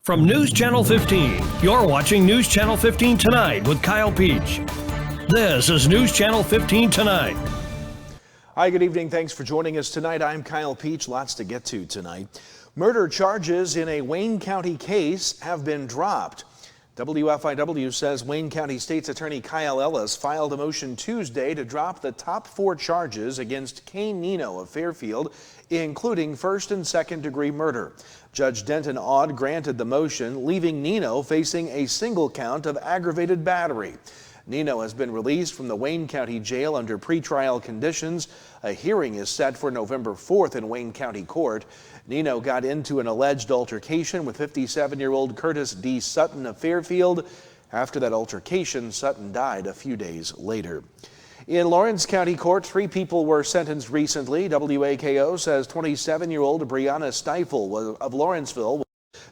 From News Channel 15, you're watching News Channel 15 Tonight with Kyle Peach. This is News Channel 15 Tonight. Hi, good evening. Thanks for joining us tonight. I'm Kyle Peach. Lots to get to tonight. Murder charges in a Wayne County case have been dropped. WFIW says Wayne County State's Attorney Kyle Ellis filed a motion Tuesday to drop the top 4 charges against Kane Nino of Fairfield, including first and second degree murder. Judge Denton Aud granted the motion, leaving Nino facing a single count of aggravated battery. Nino has been released from the Wayne County Jail under pretrial conditions. A hearing is set for November 4th in Wayne County Court. Nino got into an alleged altercation with 57-year-old Curtis D. Sutton of Fairfield. After that altercation, Sutton died a few days later. In Lawrence County Court, 3 people were sentenced recently. WAKO says 27-year-old Brianna Stifel of Lawrenceville was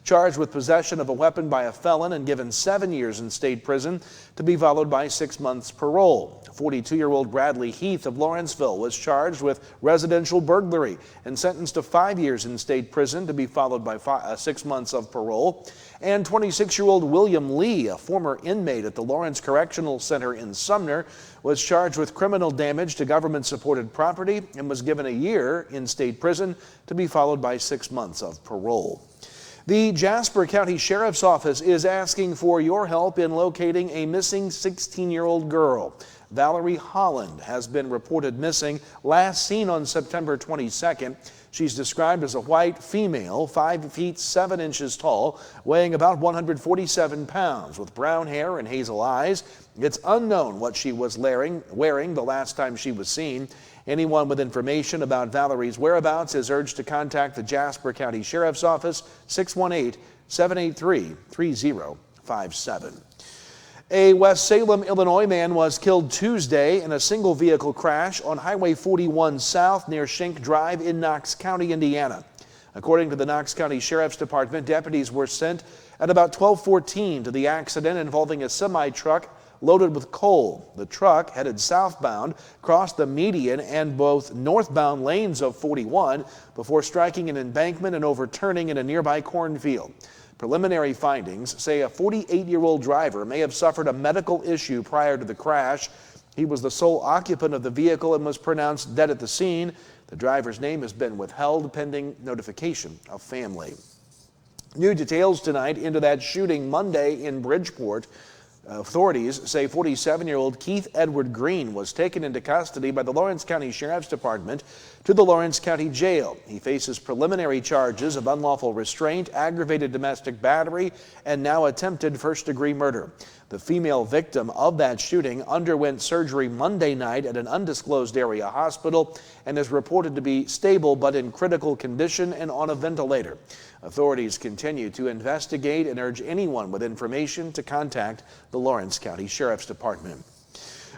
charged with possession of a weapon by a felon and given 7 years in state prison, to be followed by 6 months parole. 42-year-old Bradley Heath of Lawrenceville was charged with residential burglary and sentenced to 5 years in state prison, to be followed by 6 months of parole. And 26-year-old William Lee, a former inmate at the Lawrence Correctional Center in Sumner, was charged with criminal damage to government-supported property and was given a year in state prison, to be followed by 6 months of parole. The Jasper County Sheriff's Office is asking for your help in locating a missing 16-year-old girl. Valerie Holland has been reported missing, last seen on September 22nd. She's described as a white female, 5 feet 7 inches tall, weighing about 147 pounds, with brown hair and hazel eyes. It's unknown what she was wearing the last time she was seen. Anyone with information about Valerie's whereabouts is urged to contact the Jasper County Sheriff's Office, 618-783-3057. A West Salem, Illinois man was killed Tuesday in a single vehicle crash on Highway 41 South near Schenck Drive in Knox County, Indiana. According to the Knox County Sheriff's Department, deputies were sent at about 12:14 to the accident involving a semi-truck loaded with coal. The truck, headed southbound, crossed the median and both northbound lanes of 41 before striking an embankment and overturning in a nearby cornfield. Preliminary findings say a 48-year-old driver may have suffered a medical issue prior to the crash. He was the sole occupant of the vehicle and was pronounced dead at the scene. The driver's name has been withheld pending notification of family. New details tonight into that shooting Monday in Bridgeport. Authorities say 47-year-old Keith Edward Green was taken into custody by the Lawrence County Sheriff's Department to the Lawrence County Jail. He faces preliminary charges of unlawful restraint, aggravated domestic battery, and now attempted first-degree murder. The female victim of that shooting underwent surgery Monday night at an undisclosed area hospital and is reported to be stable but in critical condition and on a ventilator. Authorities continue to investigate and urge anyone with information to contact the Lawrence County Sheriff's Department.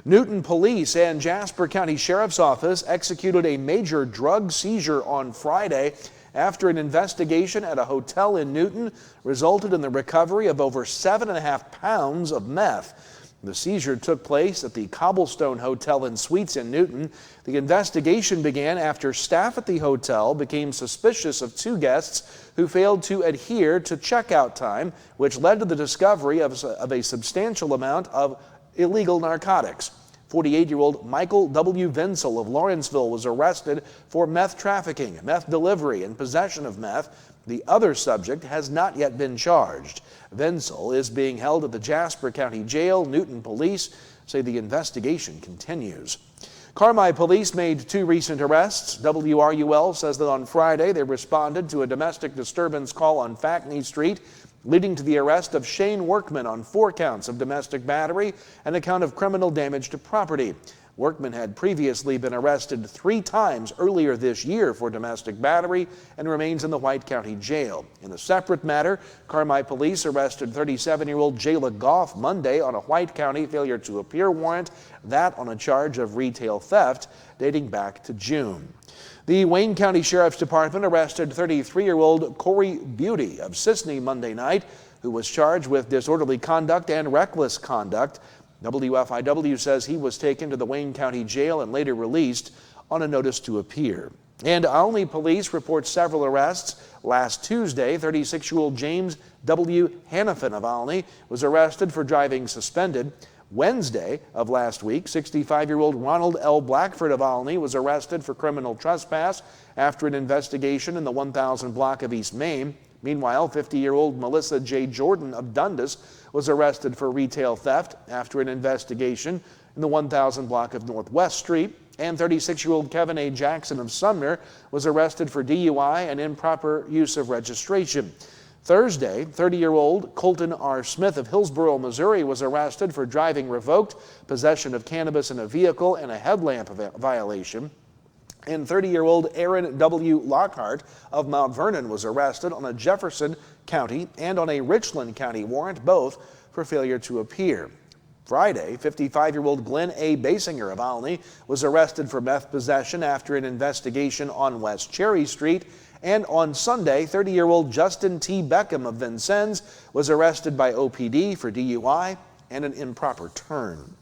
Newton Police and Jasper County Sheriff's Office executed a major drug seizure on Friday after an investigation at a hotel in Newton resulted in the recovery of over 7.5 pounds of meth. The seizure took place at the Cobblestone Hotel and Suites in Newton. The investigation began after staff at the hotel became suspicious of 2 guests who failed to adhere to checkout time, which led to the discovery of a substantial amount of illegal narcotics. 48-year-old Michael W. Vinsel of Lawrenceville was arrested for meth trafficking, meth delivery, and possession of meth. The other subject has not yet been charged. Vinsel is being held at the Jasper County Jail. Newton Police say the investigation continues. Carmi Police made 2 recent arrests. WRUL says that on Friday they responded to a domestic disturbance call on Fackney Street, leading to the arrest of Shane Workman on 4 counts of domestic battery and a count of criminal damage to property. Workman had previously been arrested 3 times earlier this year for domestic battery and remains in the White County Jail. In a separate matter, Carmi Police arrested 37-year-old Jayla Goff Monday on a White County failure to appear warrant, that on a charge of retail theft dating back to June. The Wayne County Sheriff's Department arrested 33-year-old Corey Beauty of Sisney Monday night, who was charged with disorderly conduct and reckless conduct. WFIW says he was taken to the Wayne County Jail and later released on a notice to appear. And Olney police report several arrests. Last Tuesday, 36-year-old James W. Hannafin of Olney was arrested for driving suspended. Wednesday of last week, 65-year-old Ronald L. Blackford of Olney was arrested for criminal trespass after an investigation in the 1000 block of East Main. Meanwhile, 50-year-old Melissa J. Jordan of Dundas was arrested for retail theft after an investigation in the 1000 block of Northwest Street. And 36-year-old Kevin A. Jackson of Sumner was arrested for DUI and improper use of registration. Thursday, 30-year-old Colton R. Smith of Hillsboro, Missouri was arrested for driving revoked, possession of cannabis in a vehicle, and a headlamp violation. And 30-year-old Aaron W. Lockhart of Mount Vernon was arrested on a Jefferson County and on a Richland County warrant, both for failure to appear. Friday, 55-year-old Glenn A. Basinger of Olney was arrested for meth possession after an investigation on West Cherry Street. And on Sunday, 30-year-old Justin T. Beckham of Vincennes was arrested by OPD for DUI and an improper turn.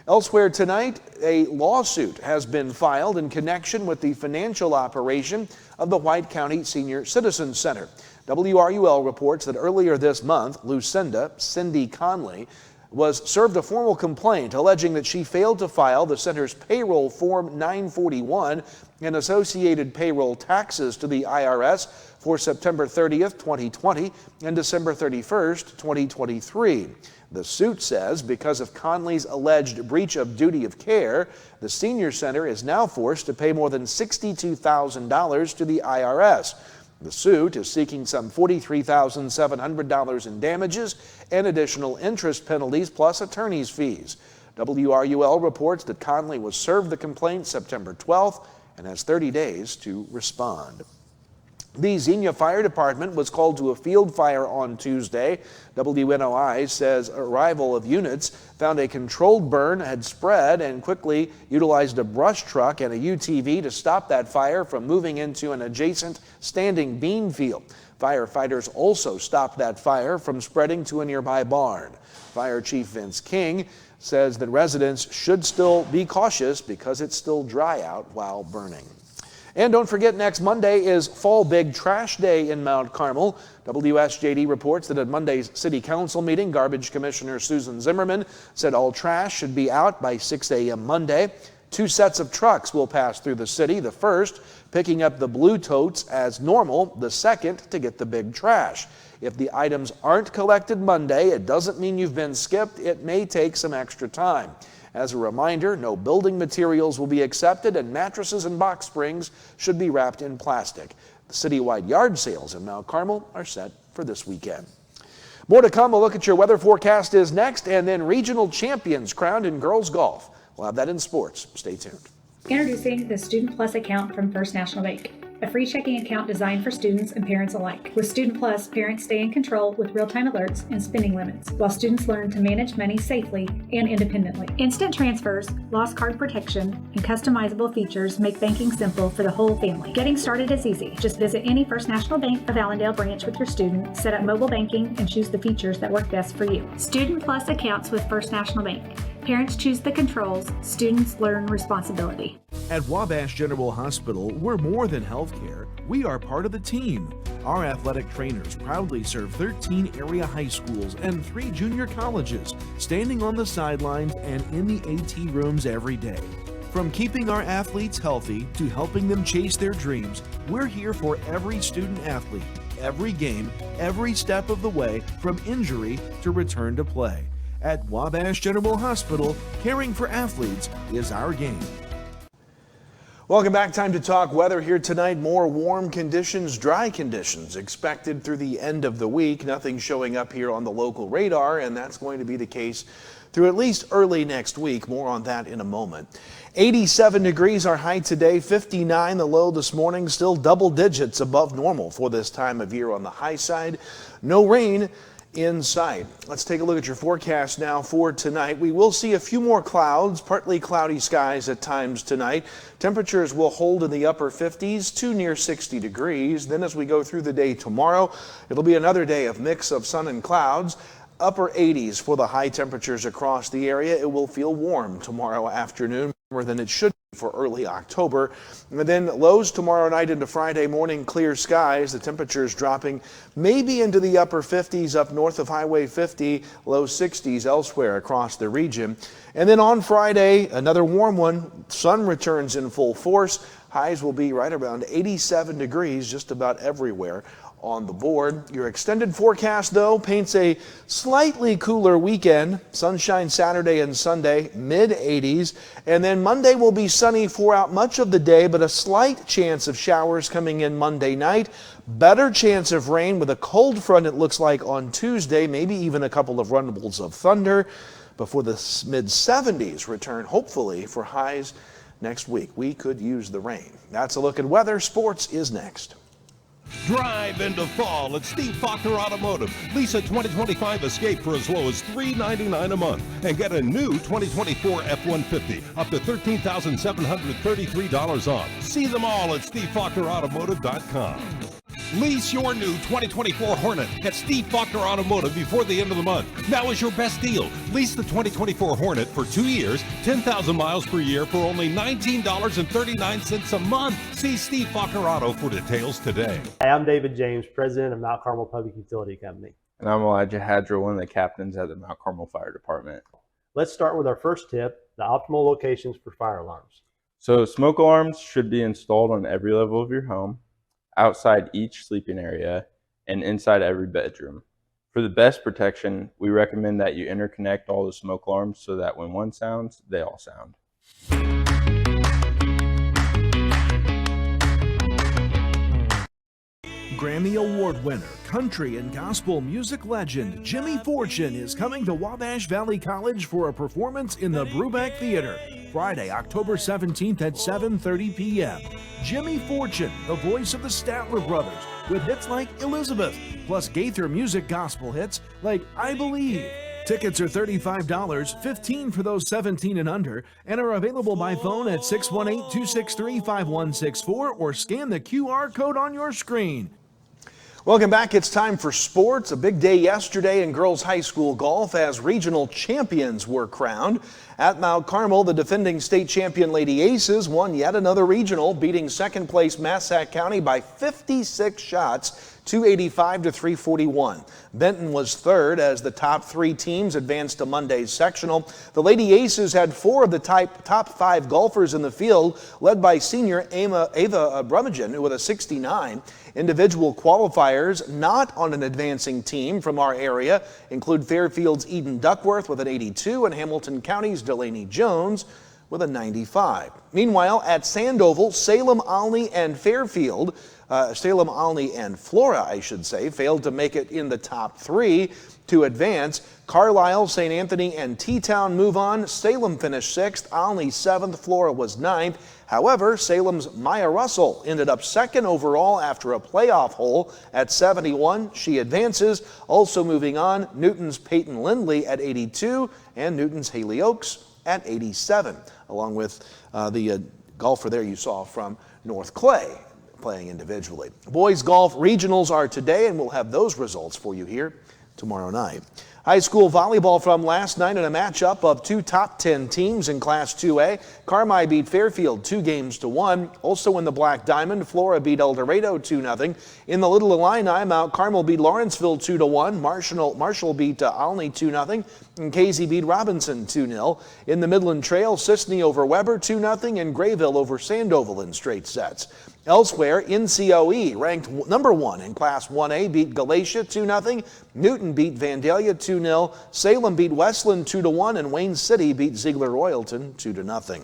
Elsewhere tonight, a lawsuit has been filed in connection with the financial operation of the White County Senior Citizen Center. WRUL reports that earlier this month, Lucinda Cindy Conley was served a formal complaint alleging that she failed to file the center's payroll form 941 and associated payroll taxes to the IRS for September 30th, 2020 and December 31st, 2023. The suit says because of Conley's alleged breach of duty of care, the senior center is now forced to pay more than $62,000 to the IRS. The suit is seeking some $43,700 in damages and additional interest penalties plus attorney's fees. WRUL reports that Conley was served the complaint September 12th and has 30 days to respond. The Xenia Fire Department was called to a field fire on Tuesday. WNOI says arrival of units found a controlled burn had spread and quickly utilized a brush truck and a UTV to stop that fire from moving into an adjacent standing bean field. Firefighters also stopped that fire from spreading to a nearby barn. Fire Chief Vince King says that residents should still be cautious because it's still dry out while burning. And don't forget, next Monday is Fall Big Trash Day in Mount Carmel. WSJD reports that at Monday's City Council meeting, Garbage Commissioner Susan Zimmerman said all trash should be out by 6 a.m. Monday. 2 sets of trucks will pass through the city. The first picking up the blue totes as normal, the second to get the big trash. If the items aren't collected Monday, it doesn't mean you've been skipped. It may take some extra time. As a reminder, no building materials will be accepted and mattresses and box springs should be wrapped in plastic. The citywide yard sales in Mount Carmel are set for this weekend. More to come. A look at your weather forecast is next, and then regional champions crowned in girls golf. We'll have that in sports. Stay tuned. Introducing the Student Plus account from First National Bank, a free checking account designed for students and parents alike. With Student Plus, parents stay in control with real-time alerts and spending limits, while students learn to manage money safely and independently. Instant transfers, lost card protection, and customizable features make banking simple for the whole family. Getting started is easy. Just visit any First National Bank of Allendale branch with your student, set up mobile banking, and choose the features that work best for you. Student Plus accounts with First National Bank. Parents choose the controls, students learn responsibility. At Wabash General Hospital, we're more than healthcare. We are part of the team. Our athletic trainers proudly serve 13 area high schools and 3 junior colleges, standing on the sidelines and in the AT rooms every day. From keeping our athletes healthy to helping them chase their dreams, we're here for every student athlete, every game, every step of the way, from injury to return to play. At Wabash General Hospital, caring for athletes is our game. Welcome back. Time to talk weather here tonight. More warm conditions, dry conditions expected through the end of the week. Nothing showing up here on the local radar, and that's going to be the case through at least early next week. More on that in a moment. 87 degrees our high today, 59 the low this morning, still double digits above normal for this time of year on the high side. No rain in sight. Let's take a look at your forecast now for tonight. We will see a few more clouds, partly cloudy skies at times tonight. Temperatures will hold in the upper 50s to near 60 degrees. Then as we go through the day tomorrow, it'll be another day of mix of sun and clouds. Upper 80s for the high temperatures across the area. It will feel warm tomorrow afternoon. than it should be for early October. And then lows tomorrow night into Friday morning, clear skies. The temperatures dropping maybe into the upper 50s up north of Highway 50, low 60s elsewhere across the region. And then on Friday, another warm one. Sun returns in full force. Highs will be right around 87 degrees just about everywhere on the board. Your extended forecast, though, paints a slightly cooler weekend. Sunshine Saturday and Sunday, mid-80s. And then Monday will be sunny throughout much of the day, but a slight chance of showers coming in Monday night. Better chance of rain with a cold front, it looks like, on Tuesday, maybe even a couple of rumbles of thunder before the mid-70s return, hopefully, for highs next week. We could use the rain. That's a look at weather. Sports is next. Drive into fall at Steve Faulkner Automotive. Lease a 2025 Escape for as low as $399 a month and get a new 2024 F-150 up to $13,733 off. See them all at SteveFaulknerAutomotive.com. Lease your new 2024 Hornet at Steve Faulkner Automotive before the end of the month. Now is your best deal. Lease the 2024 Hornet for 2 years, 10,000 miles per year for only $19.39 a month. See Steve Faulkner Auto for details today. Hi, I'm David James, president of Mount Carmel Public Utility Company. And I'm Elijah Hadra, one of the captains at the Mount Carmel Fire Department. Let's start with our first tip, the optimal locations for fire alarms. So smoke alarms should be installed on every level of your home, outside each sleeping area, and inside every bedroom. For the best protection, we recommend that you interconnect all the smoke alarms so that when one sounds, they all sound. Grammy Award winner, country and gospel music legend Jimmy Fortune is coming to Wabash Valley College for a performance in the Brubeck Theater, Friday, October 17th at 7:30 p.m. Jimmy Fortune, the voice of the Statler Brothers, with hits like Elizabeth, plus Gaither music gospel hits like I Believe. Tickets are $35, $15 for those 17 and under, and are available by phone at 618-263-5164 or scan the QR code on your screen. Welcome back. It's time for sports. A big day yesterday in girls high school golf as regional champions were crowned. At Mount Carmel, the defending state champion Lady Aces won yet another regional, beating second place Massac County by 56 shots, 285 to 341. Benton was third as the top three teams advanced to Monday's sectional. The Lady Aces had four of the top five golfers in the field, led by senior Ava Brummagem with a 69. Individual qualifiers not on an advancing team from our area include Fairfield's Eden Duckworth with an 82 and Hamilton County's Delaney Jones with a 95. Meanwhile, at Sandoval, Salem, Olney, and Fairfield, Salem, Olney, and Flora, I should say, failed to make it in the top three to advance. Carlisle, St. Anthony, and T-Town move on. Salem finished 6th, Olney 7th, Flora was 9th. However, Salem's Maya Russell ended up 2nd overall after a playoff hole at 71. She advances. Also moving on, Newton's Peyton Lindley at 82 and Newton's Haley Oakes at 87, along with the golfer there you saw from North Clay playing individually. Boys golf regionals are today, and we'll have those results for you here tomorrow night. High school volleyball from last night in a matchup of two top 10 teams in Class 2A. Carmi beat Fairfield 2-1. Also in the Black Diamond, Flora beat El Dorado 2-0. In the Little Illini, Mount Carmel beat Lawrenceville 2-1. Marshall beat Olney 2-0. And Casey beat Robinson 2-0. In the Midland Trail, Sisney over Weber 2-0. And Grayville over Sandoval in straight sets. Elsewhere, NCOE, ranked number 1 in Class 1A, beat Galatia 2-0. Newton beat Vandalia 2-0. Salem beat Westland 2-1. And Wayne City beat Ziegler-Royalton 2-0.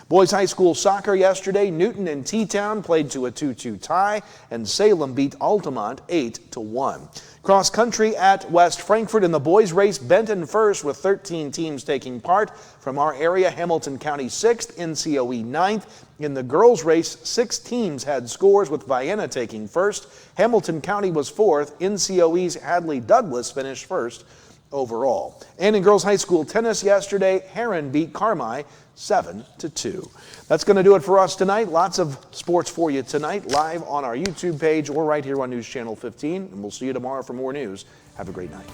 Boys high school soccer yesterday, Newton and T-Town played to a 2-2 tie, and Salem beat Altamont 8-1. Cross country at West Frankfort in the boys race, Benton first with 13 teams taking part. From our area, Hamilton County 6th, NCOE 9th. In the girls race, 6 teams had scores with Vienna taking first. Hamilton County was 4th. NCOE's Hadley Douglas finished first overall. And in girls high school tennis yesterday, Heron beat Carmi 7-2. That's going to do it for us tonight. Lots of sports for you tonight, live on our YouTube page or right here on News Channel 15. And we'll see you tomorrow for more news. Have a great night.